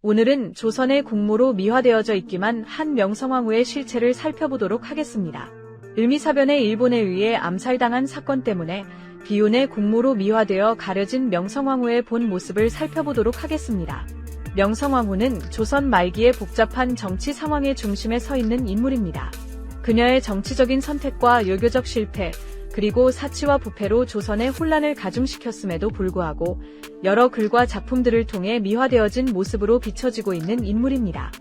오늘은 조선의 국모로 미화되어져 있기만 한 명성황후의 실체를 살펴보도록 하겠습니다. 을미사변의 일본에 의해 암살당한 사건 때문에 비운의 국모로 미화되어 가려진 명성황후의 본 모습을 살펴보도록 하겠습니다. 명성황후는 조선 말기의 복잡한 정치 상황의 중심에 서 있는 인물입니다. 그녀의 정치적인 선택과 외교적 실패, 그리고 사치와 부패로 조선의 혼란을 가중시켰음에도 불구하고 여러 글과 작품들을 통해 미화되어진 모습으로 비춰지고 있는 인물입니다.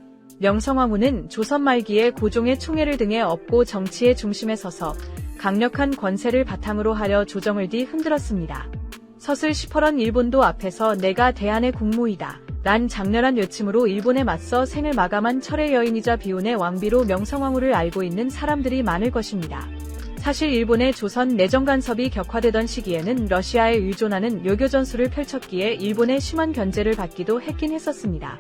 명성황후는 조선 말기에 고종의 총애를 등에 업고 정치의 중심에 서서 강력한 권세를 바탕으로 하려 조정을 흔들었습니다. 서슬 18원 일본도 앞에서 내가 대한의 국모이다 란 장렬한 외침으로 일본에 맞서 생을 마감한 철의 여인이자 비운의 왕비로 명성황후를 알고 있는 사람들이 많을 것입니다. 사실 일본의 조선 내정 간섭이 격화되던 시기에는 러시아에 의존하는 외교 전술을 펼쳤기에 일본의 심한 견제를 받기도 했긴 했었습니다.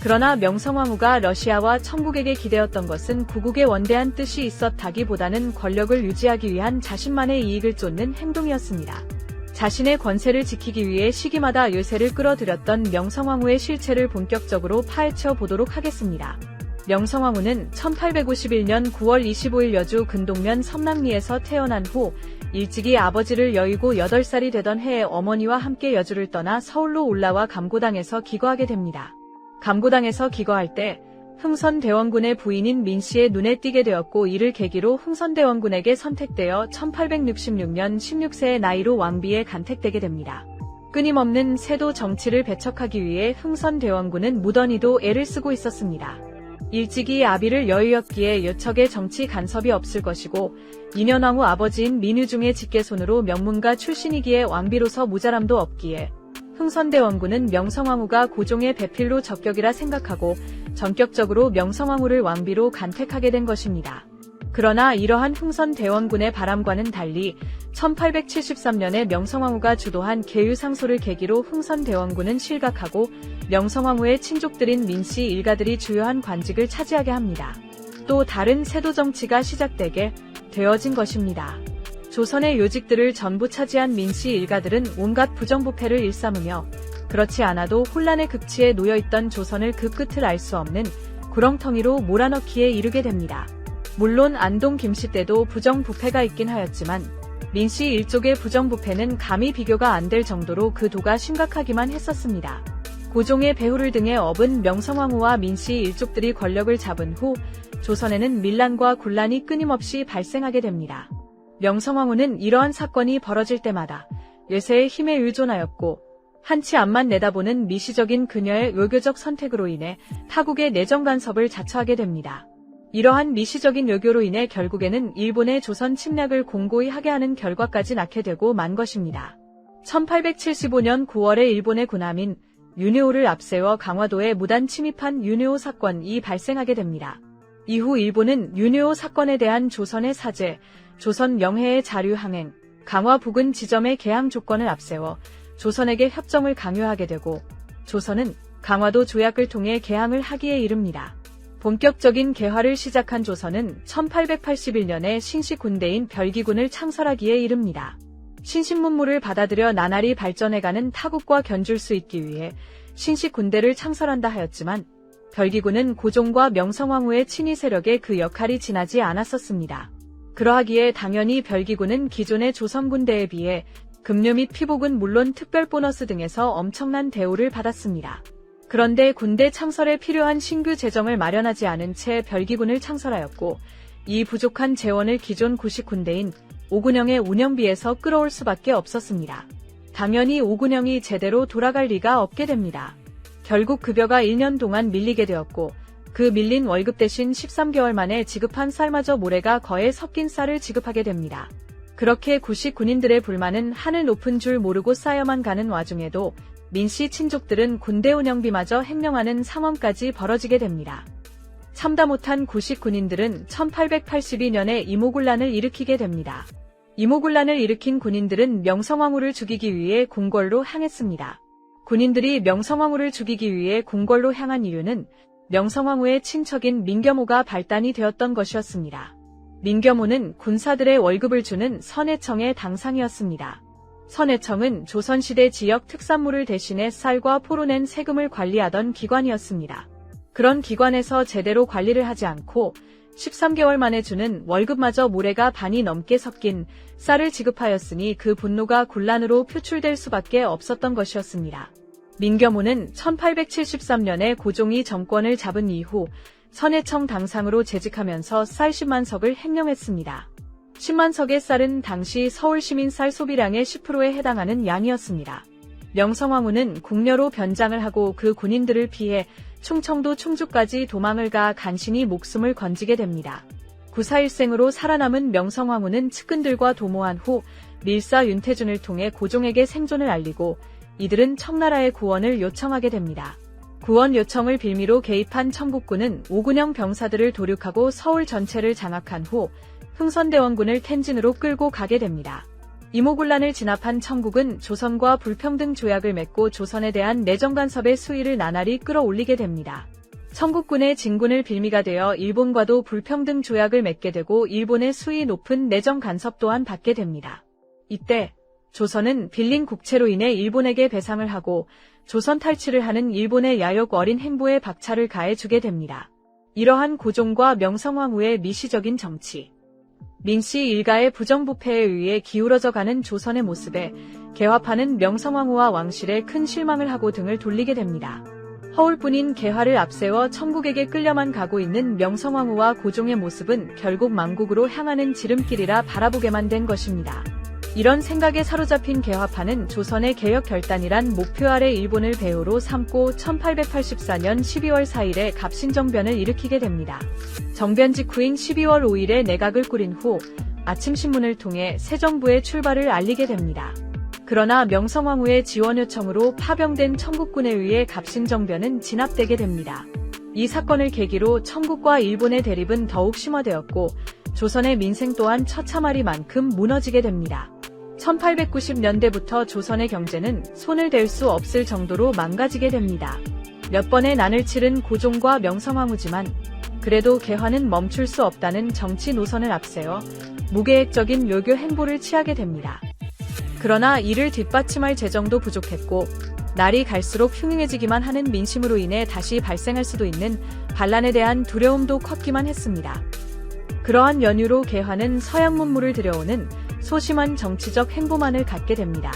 그러나 명성황후가 러시아와 청국에게 기대었던 것은 구국의 원대한 뜻이 있었다기보다는 권력을 유지하기 위한 자신만의 이익을 쫓는 행동이었습니다. 자신의 권세를 지키기 위해 시기마다 요새를 끌어들였던 명성황후의 실체를 본격적으로 파헤쳐 보도록 하겠습니다. 명성황후는 1851년 9월 25일 여주 근동면 섬남리에서 태어난 후 일찍이 아버지를 여의고 8살이 되던 해에 어머니와 함께 여주를 떠나 서울로 올라와 감고당에서 기거하게 됩니다. 감고당에서 기거할 때 흥선대원군의 부인인 민씨의 눈에 띄게 되었고 이를 계기로 흥선대원군에게 선택되어 1866년 16세의 나이로 왕비에 간택되게 됩니다. 끊임없는 세도 정치를 배척하기 위해 흥선대원군은 무던히도 애를 쓰고 있었습니다. 일찍이 아비를 여의었기에 여척의 정치 간섭이 없을 것이고 인현왕후 아버지인 민의중의 직계손으로 명문가 출신이기에 왕비로서 모자람도 없기에 흥선대원군은 명성황후가 고종의 배필로 적격이라 생각하고 전격적으로 명성황후를 왕비로 간택하게 된 것입니다. 그러나 이러한 흥선대원군의 바람과는 달리 1873년에 명성황후가 주도한 계유상소를 계기로 흥선대원군은 실각하고 명성황후의 친족들인 민씨 일가들이 주요한 관직을 차지하게 합니다. 또 다른 세도 정치가 시작되게 되어진 것입니다. 조선의 요직들을 전부 차지한 민씨 일가들은 온갖 부정부패를 일삼으며 그렇지 않아도 혼란의 극치에 놓여있던 조선을 그 끝을 알 수 없는 구렁텅이로 몰아넣기에 이르게 됩니다. 물론 안동 김씨 때도 부정부패가 있긴 하였지만 민씨 일족의 부정부패는 감히 비교가 안 될 정도로 그 도가 심각하기만 했었습니다. 고종의 배후를 등에 업은 명성황후와 민씨 일족들이 권력을 잡은 후 조선에는 밀란과 군란이 끊임없이 발생하게 됩니다. 명성황후는 이러한 사건이 벌어질 때마다 외세의 힘에 의존하였고 한치 앞만 내다보는 미시적인 그녀의 외교적 선택으로 인해 타국의 내정 간섭을 자처하게 됩니다. 이러한 미시적인 외교로 인해 결국에는 일본의 조선 침략을 공고히 하게 하는 결과까지 낳게 되고 만 것입니다. 1875년 9월에 일본의 군함인 윤회호를 앞세워 강화도에 무단 침입한 윤회호 사건이 발생하게 됩니다. 이후 일본은 윤회호 사건에 대한 조선의 사죄, 조선 영해의 자류 항행, 강화 부근 지점의 개항 조건을 앞세워 조선에게 협정을 강요하게 되고 조선은 강화도 조약을 통해 개항을 하기에 이릅니다. 본격적인 개화를 시작한 조선은 1881년에 신식 군대인 별기군을 창설하기에 이릅니다. 신식문물을 받아들여 나날이 발전해가는 타국과 견줄 수 있기 위해 신식 군대를 창설한다 하였지만 별기군은 고종과 명성황후의 친위 세력에 그 역할이 지나지 않았었습니다. 그러하기에 당연히 별기군은 기존의 조선 군대에 비해 급료 및 피복은 물론 특별 보너스 등에서 엄청난 대우를 받았습니다. 그런데 군대 창설에 필요한 신규 재정을 마련하지 않은 채 별기군을 창설하였고 이 부족한 재원을 기존 구식 군대인 오군영의 운영비에서 끌어올 수밖에 없었습니다. 당연히 오군영이 제대로 돌아갈 리가 없게 됩니다. 결국 급여가 1년 동안 밀리게 되었고 그 밀린 월급 대신 13개월 만에 지급한 쌀마저 모래가 거에 섞인 쌀을 지급하게 됩니다. 그렇게 구식 군인들의 불만은 하늘 높은 줄 모르고 쌓여만 가는 와중에도 민씨 친족들은 군대 운영비마저 횡령하는 상황까지 벌어지게 됩니다. 참다 못한 구식 군인들은 1882년에 이모군란을 일으키게 됩니다. 이모군란을 일으킨 군인들은 명성황후를 죽이기 위해 궁궐로 향했습니다. 군인들이 명성황후를 죽이기 위해 궁궐로 향한 이유는 명성황후의 친척인 민겸호가 발단이 되었던 것이었습니다. 민겸호는 군사들의 월급을 주는 선해청의 당상이었습니다. 선해청은 조선시대 지역 특산물을 대신해 쌀과 포로 낸 세금을 관리하던 기관이었습니다. 그런 기관에서 제대로 관리를 하지 않고 13개월 만에 주는 월급마저 모래가 반이 넘게 섞인 쌀을 지급하였으니 그 분노가 군란으로 표출될 수밖에 없었던 것이었습니다. 민겸호는 1873년에 고종이 정권을 잡은 이후 선해청 당상으로 재직하면서 쌀 10만 석을 횡령했습니다. 10만 석의 쌀은 당시 서울 시민 쌀 소비량의 10%에 해당하는 양이었습니다. 명성황후는 궁녀로 변장을 하고 그 군인들을 피해 충청도 충주까지 도망을 가 간신히 목숨을 건지게 됩니다. 구사일생으로 살아남은 명성황후는 측근들과 도모한 후 밀사 윤태준을 통해 고종에게 생존을 알리고 이들은 청나라의 구원을 요청하게 됩니다. 구원 요청을 빌미로 개입한 청국군은 오군영 병사들을 도륙하고 서울 전체를 장악한 후 흥선대원군을 텐진으로 끌고 가게 됩니다. 이모군란을 진압한 청국은 조선과 불평등 조약을 맺고 조선에 대한 내정 간섭의 수위를 나날이 끌어올리게 됩니다. 청국군의 진군을 빌미가 되어 일본과도 불평등 조약을 맺게 되고 일본의 수위 높은 내정 간섭 또한 받게 됩니다. 이때 조선은 빌린 국채로 인해 일본에게 배상을 하고 조선 탈취를 하는 일본의 야욕 어린 행보에 박차를 가해주게 됩니다. 이러한 고종과 명성황후의 미시적인 정치, 민씨 일가의 부정부패에 의해 기울어져 가는 조선의 모습에 개화파는 명성황후와 왕실에 큰 실망을 하고 등을 돌리게 됩니다. 허울뿐인 개화를 앞세워 청국에게 끌려만 가고 있는 명성황후와 고종의 모습은 결국 망국으로 향하는 지름길이라 바라보게만 된 것입니다. 이런 생각에 사로잡힌 개화파는 조선의 개혁 결단이란 목표 아래 일본을 배후로 삼고 1884년 12월 4일에 갑신정변을 일으키게 됩니다. 정변 직후인 12월 5일에 내각을 꾸린 후 아침신문을 통해 새 정부의 출발을 알리게 됩니다. 그러나 명성황후의 지원 요청으로 파병된 청국군에 의해 갑신정변은 진압되게 됩니다. 이 사건을 계기로 청국과 일본의 대립은 더욱 심화되었고 조선의 민생 또한 처참하리만큼 무너지게 됩니다. 1890년대부터 조선의 경제는 손을 댈 수 없을 정도로 망가지게 됩니다. 몇 번의 난을 치른 고종과 명성황후지만 그래도 개화는 멈출 수 없다는 정치 노선을 앞세워 무계획적인 외교 행보를 취하게 됩니다. 그러나 이를 뒷받침할 재정도 부족했고 날이 갈수록 흉흉해지기만 하는 민심으로 인해 다시 발생할 수도 있는 반란에 대한 두려움도 컸기만 했습니다. 그러한 연유로 개화는 서양 문물을 들여오는 소심한 정치적 행보만을 갖게 됩니다.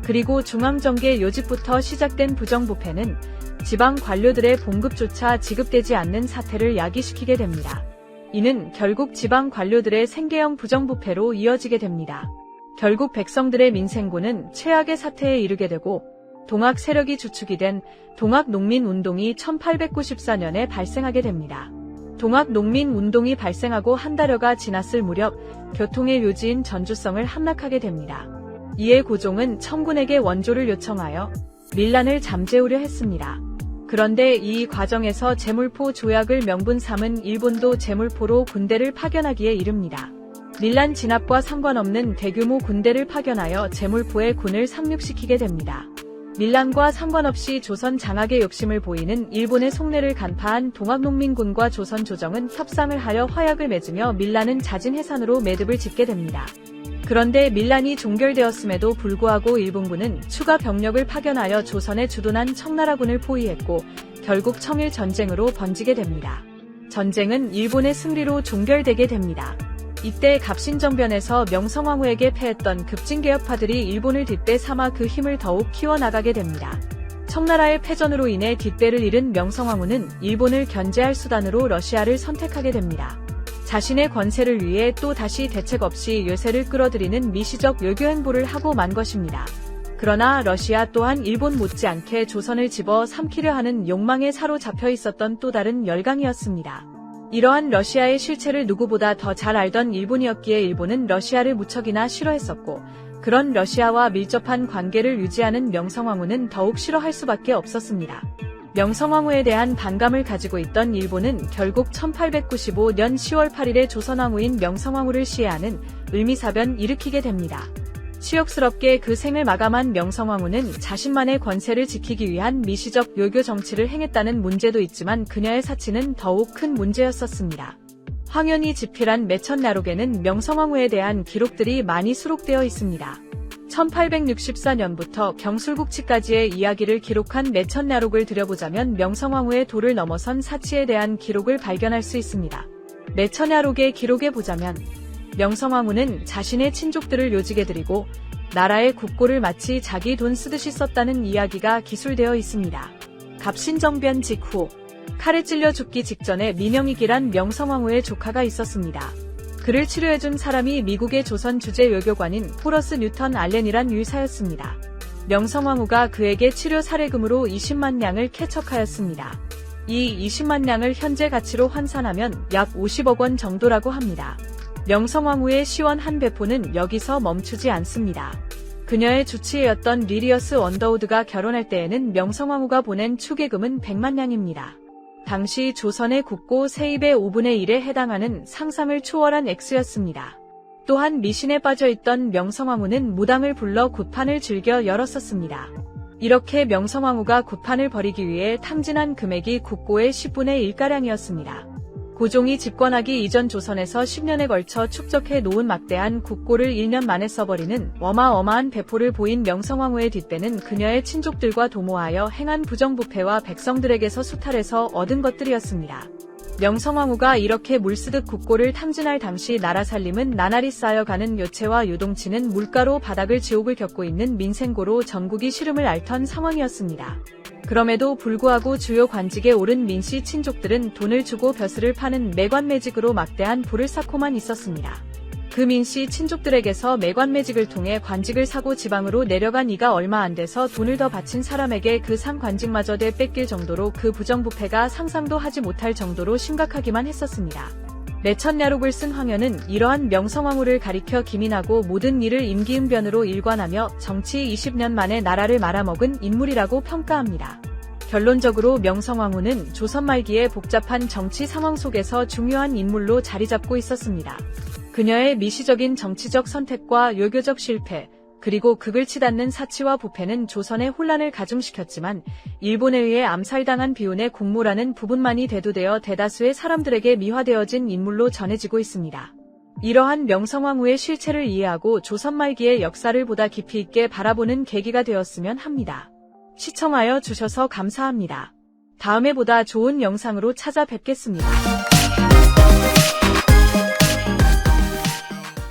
그리고 중앙정계 요직부터 시작된 부정부패는 지방 관료들의 봉급조차 지급되지 않는 사태를 야기시키게 됩니다. 이는 결국 지방 관료들의 생계형 부정부패로 이어지게 됩니다. 결국 백성들의 민생고는 최악의 사태에 이르게 되고 동학 세력이 주축이 된 동학농민운동이 1894년에 발생하게 됩니다. 동학농민운동이 발생하고 한 달여가 지났을 무렵 교통의 묘지인 전주성을 함락하게 됩니다. 이에 고종은 청군에게 원조를 요청하여 밀란을 잠재우려 했습니다. 그런데 이 과정에서 제물포 조약을 명분 삼은 일본도 제물포로 군대를 파견하기에 이릅니다. 밀란 진압과 상관없는 대규모 군대를 파견하여 제물포의 군을 상륙시키게 됩니다. 밀란과 상관없이 조선 장악에 욕심을 보이는 일본의 속내를 간파한 동학농민군과 조선 조정은 협상을 하여 화약을 맺으며 밀란은 자진 해산으로 매듭을 짓게 됩니다. 그런데 밀란이 종결되었음에도 불구하고 일본군은 추가 병력을 파견하여 조선에 주둔한 청나라군을 포위했고 결국 청일 전쟁으로 번지게 됩니다. 전쟁은 일본의 승리로 종결되게 됩니다. 이때 갑신정변에서 명성황후에게 패했던 급진개혁파들이 일본을 뒷배 삼아 그 힘을 더욱 키워나가게 됩니다. 청나라의 패전으로 인해 뒷배를 잃은 명성황후는 일본을 견제할 수단으로 러시아를 선택하게 됩니다. 자신의 권세를 위해 또 다시 대책 없이 요새를 끌어들이는 미시적 외교 행보를 하고 만 것입니다. 그러나 러시아 또한 일본 못지않게 조선을 집어 삼키려 하는 욕망에 사로잡혀 있었던 또 다른 열강이었습니다. 이러한 러시아의 실체를 누구보다 더 잘 알던 일본이었기에 일본은 러시아를 무척이나 싫어했었고 그런 러시아와 밀접한 관계를 유지하는 명성황후는 더욱 싫어할 수밖에 없었습니다. 명성황후에 대한 반감을 가지고 있던 일본은 결국 1895년 10월 8일에 조선왕후인 명성황후를 시해하는 을미사변 일으키게 됩니다. 치욕스럽게 그 생을 마감한 명성황후는 자신만의 권세를 지키기 위한 미시적 외교 정치를 행했다는 문제도 있지만 그녀의 사치는 더욱 큰 문제였었습니다. 황현이 집필한 매천나록에는 명성황후에 대한 기록들이 많이 수록되어 있습니다. 1864년부터 경술국치까지의 이야기를 기록한 매천야록을 들여보자면 명성황후의 도를 넘어선 사치에 대한 기록을 발견할 수 있습니다. 매천야록의 기록에 보자면 명성황후는 자신의 친족들을 요직에 들이고 나라의 국고를 마치 자기 돈 쓰듯이 썼다는 이야기가 기술되어 있습니다. 갑신정변 직후 칼에 찔려 죽기 직전에 민영익이란 명성황후의 조카가 있었습니다. 그를 치료해준 사람이 미국의 조선 주재 외교관인 호러스 뉴턴 알렌이란 유사였습니다. 명성황후가 그에게 치료 사례금으로 20만 냥을 캐척하였습니다. 이 20만 냥을 현재 가치로 환산하면 약 50억 원 정도라고 합니다. 명성황후의 시원 한 배포는 여기서 멈추지 않습니다. 그녀의 주치의였던 리리어스 언더우드가 결혼할 때에는 명성황후가 보낸 추계금은 100만 냥입니다. 당시 조선의 국고 세입의 5분의 1에 해당하는 상상을 초월한 액수였습니다. 또한 미신에 빠져있던 명성황후는 무당을 불러 굿판을 즐겨 열었었습니다. 이렇게 명성황후가 굿판을 벌이기 위해 탕진한 금액이 국고의 10분의 1가량이었습니다. 고종이 집권하기 이전 조선에서 10년에 걸쳐 축적해 놓은 막대한 국고를 1년 만에 써버리는 어마어마한 배포를 보인 명성황후의 뒷배는 그녀의 친족들과 도모하여 행한 부정부패와 백성들에게서 수탈해서 얻은 것들이었습니다. 명성황후가 이렇게 물쓰듯 국고를 탕진할 당시 나라 살림은 나날이 쌓여가는 요체와 요동치는 물가로 바닥을 지옥을 겪고 있는 민생고로 전국이 시름을 앓던 상황이었습니다. 그럼에도 불구하고 주요 관직에 오른 민씨 친족들은 돈을 주고 벼슬을 파는 매관매직으로 막대한 부를 쌓고만 있었습니다. 그 민씨 친족들에게서 매관매직을 통해 관직을 사고 지방으로 내려간 이가 얼마 안 돼서 돈을 더 바친 사람에게 그 산 관직마저 뺏길 정도로 그 부정부패가 상상도 하지 못할 정도로 심각하기만 했었습니다. 매천야록을 쓴 황현은 이러한 명성황후를 가리켜 기민하고 모든 일을 임기응변으로 일관하며 정치 20년 만에 나라를 말아먹은 인물이라고 평가합니다. 결론적으로 명성황후는 조선 말기의 복잡한 정치 상황 속에서 중요한 인물로 자리잡고 있었습니다. 그녀의 미시적인 정치적 선택과 외교적 실패, 그리고 극을 치닫는 사치와 부패는 조선의 혼란을 가중시켰지만 일본에 의해 암살당한 비운의 공모라는 부분만이 대두되어 대다수의 사람들에게 미화되어진 인물로 전해지고 있습니다. 이러한 명성황후의 실체를 이해하고 조선 말기의 역사를 보다 깊이 있게 바라보는 계기가 되었으면 합니다. 시청하여 주셔서 감사합니다. 다음에 보다 좋은 영상으로 찾아뵙겠습니다.